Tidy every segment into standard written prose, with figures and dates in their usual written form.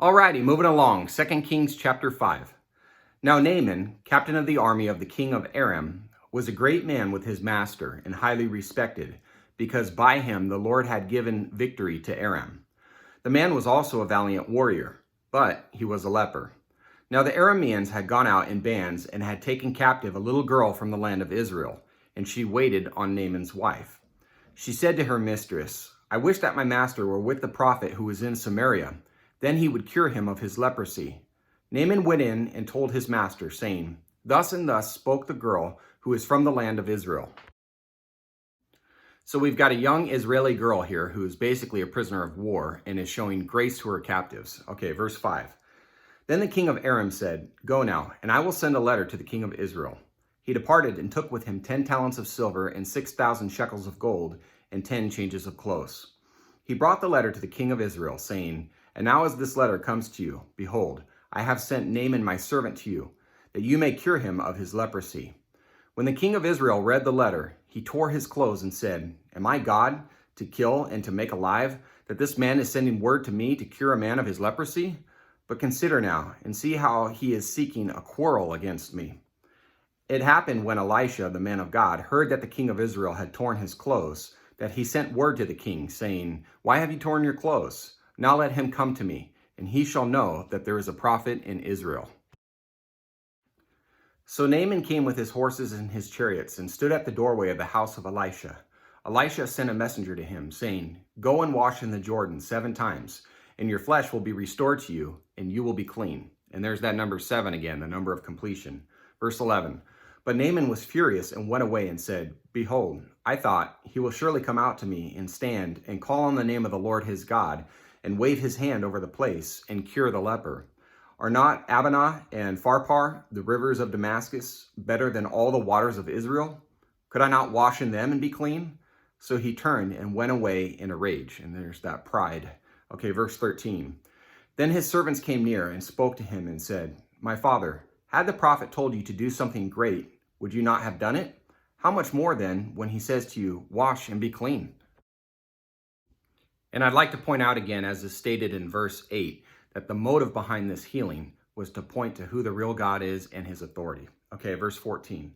Alrighty, moving along. 2 Kings chapter 5. Now Naaman, captain of the army of the king of Aram, was a great man with his master and highly respected, because by him the Lord had given victory to Aram. The man was also a valiant warrior, but he was a leper. Now the Arameans had gone out in bands and had taken captive a little girl from the land of Israel, and she waited on Naaman's wife. She said to her mistress, "I wish that my master were with the prophet who is in Samaria. Then he would cure him of his leprosy." Naaman went in and told his master, saying, "Thus and thus spoke the girl who is from the land of Israel." So we've got a young Israeli girl here who is basically a prisoner of war and is showing grace to her captives. Okay, verse 5. Then the king of Aram said, "Go now, and I will send a letter to the king of Israel." He departed and took with him 10 talents of silver and 6,000 shekels of gold and 10 changes of clothes. He brought the letter to the king of Israel, saying, "And now as this letter comes to you, behold, I have sent Naaman my servant to you, that you may cure him of his leprosy." When the king of Israel read the letter, he tore his clothes and said, "Am I God, to kill and to make alive, that this man is sending word to me to cure a man of his leprosy? But consider now, and see how he is seeking a quarrel against me." It happened when Elisha, the man of God, heard that the king of Israel had torn his clothes, that he sent word to the king, saying, "Why have you torn your clothes? Now let him come to me, and he shall know that there is a prophet in Israel." So Naaman came with his horses and his chariots and stood at the doorway of the house of Elisha. Elisha sent a messenger to him, saying, "Go and wash in the Jordan 7 times, and your flesh will be restored to you, and you will be clean." And there's that number 7 again, the number of completion. Verse 11. But Naaman was furious and went away and said, "Behold, I thought, he will surely come out to me and stand and call on the name of the Lord his God, and wave his hand over the place and cure the leper. Are not Abana and Pharpar, the rivers of Damascus, better than all the waters of Israel? Could I not wash in them and be clean?" So he turned and went away in a rage. And there's that pride. Okay, verse 13. Then his servants came near and spoke to him and said, "My father, had the prophet told you to do something great, would you not have done it? How much more then when he says to you, 'Wash and be clean'?" And I'd like to point out again, as is stated in verse 8, that the motive behind this healing was to point to who the real God is and his authority. Okay, verse 14.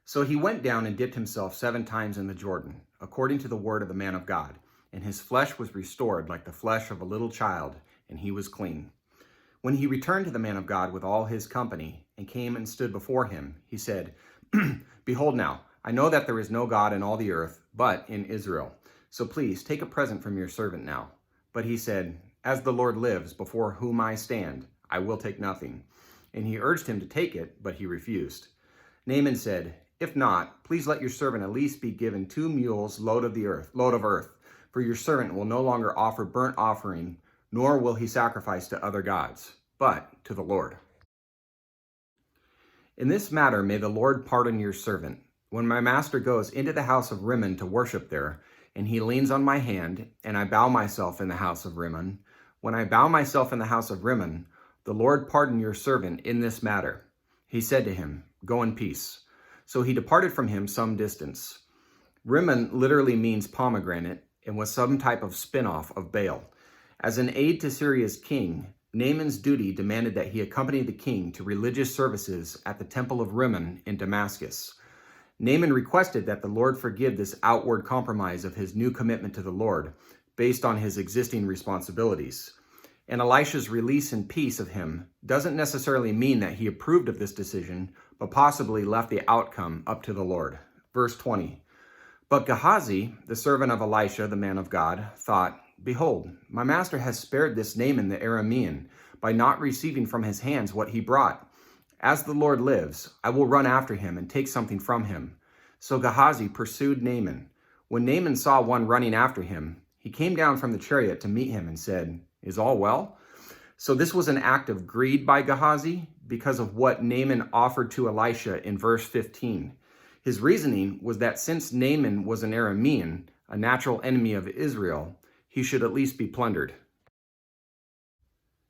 So he went down and dipped himself 7 times in the Jordan, according to the word of the man of God, and his flesh was restored like the flesh of a little child, and he was clean. When he returned to the man of God with all his company and came and stood before him, he said, "Behold now, I know that there is no God in all the earth but in Israel. So please take a present from your servant now." But he said, "As the Lord lives, before whom I stand, I will take nothing." And he urged him to take it, but he refused. Naaman said, "If not, please let your servant at least be given 2 mules load of earth, for your servant will no longer offer burnt offering, nor will he sacrifice to other gods, but to the Lord. In this matter may the Lord pardon your servant. When my master goes into the house of Rimmon to worship there, and he leans on my hand, and I bow myself in the house of Rimmon, when I bow myself in the house of Rimmon, the Lord pardon your servant in this matter." He said to him, "Go in peace." So he departed from him some distance. Rimmon literally means pomegranate and was some type of spin-off of Baal. As an aide to Syria's king, Naaman's duty demanded that he accompany the king to religious services at the temple of Rimmon in Damascus. Naaman requested that the Lord forgive this outward compromise of his new commitment to the Lord based on his existing responsibilities. And Elisha's release and peace of him doesn't necessarily mean that he approved of this decision, but possibly left the outcome up to the Lord. Verse 20. But Gehazi, the servant of Elisha, the man of God, thought, "Behold, my master has spared this Naaman the Aramean by not receiving from his hands what he brought. As the Lord lives, I will run after him and take something from him." So Gehazi pursued Naaman. When Naaman saw one running after him, he came down from the chariot to meet him and said, "Is all well?" So this was an act of greed by Gehazi because of what Naaman offered to Elisha in verse 15. His reasoning was that since Naaman was an Aramean, a natural enemy of Israel, he should at least be plundered.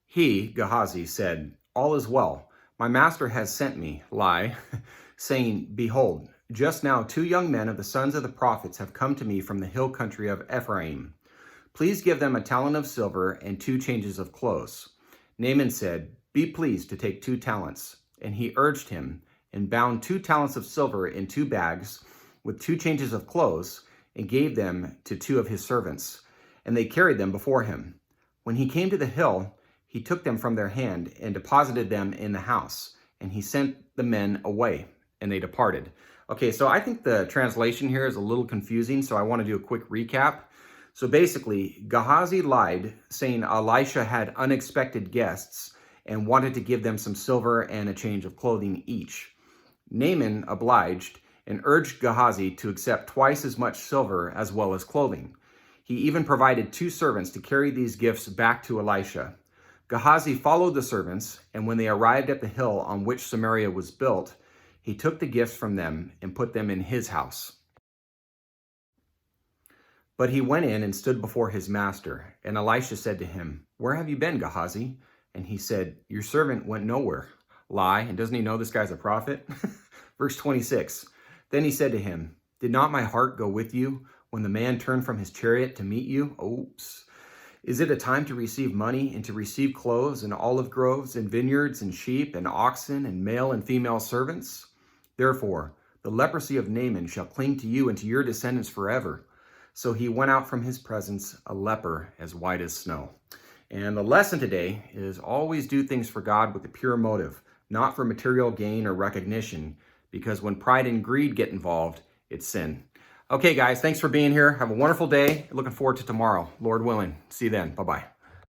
He, Gehazi, said, "All is well. My master has sent me," saying, "Behold, just now 2 young men of the sons of the prophets have come to me from the hill country of Ephraim. Please give them a talent of silver and 2 changes of clothes." Naaman said, "Be pleased to take 2 talents." And he urged him, and bound 2 talents of silver in 2 bags with 2 changes of clothes, and gave them to 2 of his servants. And they carried them before him. When he came to the hill, he took them from their hand and deposited them in the house. And he sent the men away, and they departed. Okay, so I think the translation here is a little confusing, so I want to do a quick recap. So basically, Gehazi lied, saying Elisha had unexpected guests and wanted to give them some silver and a change of clothing each. Naaman obliged and urged Gehazi to accept twice as much silver as well as clothing. He even provided 2 servants to carry these gifts back to Elisha. Gehazi followed the servants, and when they arrived at the hill on which Samaria was built, he took the gifts from them and put them in his house. But he went in and stood before his master, and Elisha said to him, "Where have you been, Gehazi?" And he said, "Your servant went nowhere." Lie, and doesn't he know this guy's a prophet? Verse 26, then he said to him, "Did not my heart go with you when the man turned from his chariot to meet you?" Oops. Is it a time to receive money and to receive clothes and olive groves and vineyards and sheep and oxen and male and female servants? Therefore, the leprosy of Naaman shall cling to you and to your descendants forever. So he went out from his presence, a leper as white as snow. And the lesson today is always do things for God with a pure motive, not for material gain or recognition, because when pride and greed get involved, it's sin. Okay, guys, thanks for being here. Have a wonderful day. Looking forward to tomorrow, Lord willing. See you then. Bye-bye.